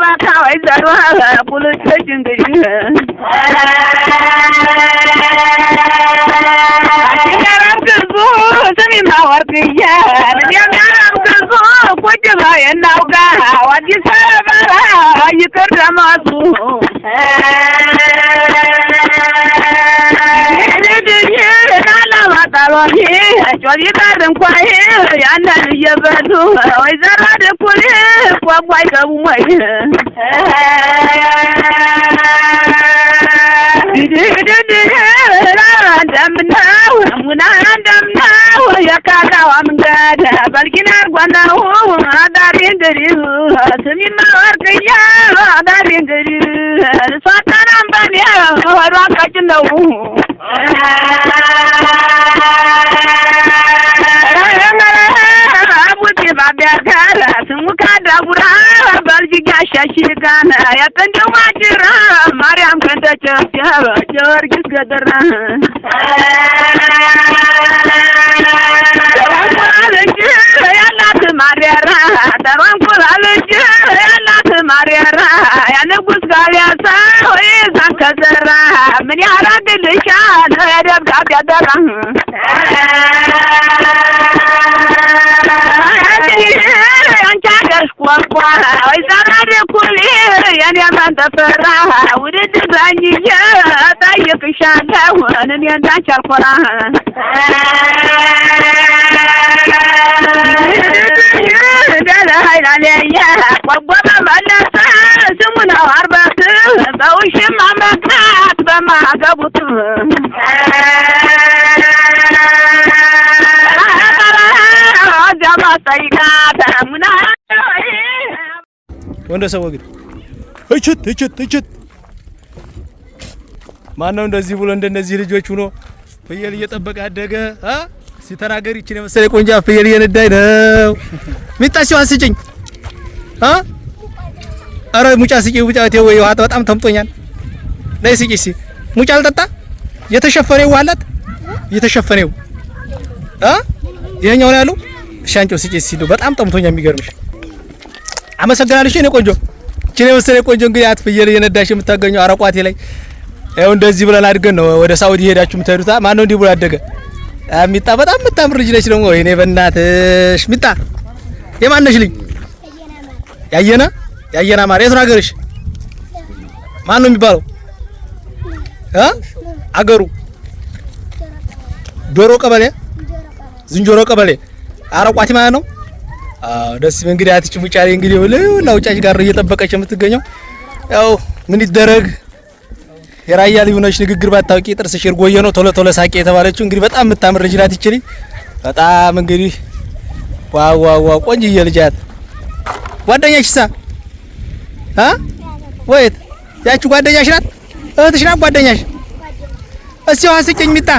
ባታ ወይዘሮ ቁልጭ እንግዲህ ያራምክዙ ስሚማ ወርቅዬ የሚያራምክዙ ቁጭ በይ እናውጋ አዲስ አበባ ይቅር ደማሱ ጣሎኒ ጮሊታ ድንኳይ ያንን እየበሉ ወይዘሮ ደኩል ቋቋይ ገቡሞይ ድድድድ እንደምናው ሙና እንደምናው የካታዋ መንገድ በልጊና ጓናው አዳሪ እንግዲህ ስሚማ ወርቅዬ አዳሪ እንግዲህ ሷታናም በኔ ወሯ ቀጭን ነው ባቢያካራ ስሙ ካዳጉራ በልጅጋ ሻሽጋና ያቀንደው ማጅራ ማርያም ከንተጨፍጨበ ጊዮርጊስ ገደራ ተራንኩላለች ያላት ማርያራ ተራንኩላለች ያላት ማርያራ ያንጉስ ጋሊያሳ ወይ ዛንከዘራ ምን ያራግልሻል ደብዳቤ ያደራ ቋቋ ወይዘሮ ደኩል የኔ መንተፈራ ውድድ ባኝዬ ጠይቅሻለሁ እኔ እንዳንቺ አልኮራ ደለ ኃይላለየ ቆቦ መለሰ ስሙ ነው አርበት በውሽማ መካት በማገቡት ጃማጠይቃት ሙና ወንደ ሰው ወግድ እችት ማን ነው እንደዚህ ብሎ እንደነዚህ ልጆች ሆኖ ፍየል እየጠበቀ አደገ ሲተናገር ይችላል መሰለኝ ቆንጆ ፍየል እየነዳይ ነው ሚጣሲው አስጭኝ አረ ሙጫ ስጪ ሙጫ ተው ውሃ በጣም ተምጦኛል ላይ ስጪ ሲ ሙጫ አልጠጣ የተሸፈነው ዋላት የተሸፈነው ይሄኛው ነው ያለው ሻንጮ ስጪ ሲሉ በጣም ጠምቶኛል የሚገርምሽ አመሰግናለሽ እኔ ቆንጆ እቺ ነው መሰለኝ ቆንጆ እንግዲህ አትፍየል እየነዳሽ የምታገኘው አረቋቴ ላይ ያው እንደዚህ ብለን አድገን ነው ወደ ሳውዲ ሄዳችሁ የምትሄዱታ ማን ነው እንዲህ ብሎ አደገ ሚጣ በጣም የምታምር ልጅ ነች ደግሞ እኔ በእናትሽ ሚጣ የማን ነሽ ልኝ ያየና ማር የት ነው ሀገርሽ ማን ነው የሚባለው አገሩ ዶሮ ቀበሌ ዝንጀሮ ቀበሌ አረቋቴ ማለት ነው ደስ እንግዲህ አትጭ ሙጫሪ እንግዲህ ለውጫጭ ጋር እየጠበቀች የምትገኘው ያው ምን ይደረግ የራያ ልጅ ሆነሽ ንግግር ባታውቂ ጥርስሽ እርጎየ ነው ቶሎ ቶሎ ሳቂ የተባለችው እንግዲህ በጣም የምታምር ልጅ ናት ይችላል በጣም እንግዲህ ዋው ቆንጆዬ ልጅ ናት ጓደኛሽሳ ወይት ያቺ ጓደኛሽ ናት እህትሽ ናት ጓደኛሽ እስኪ ዋስጭኝ ሚጣ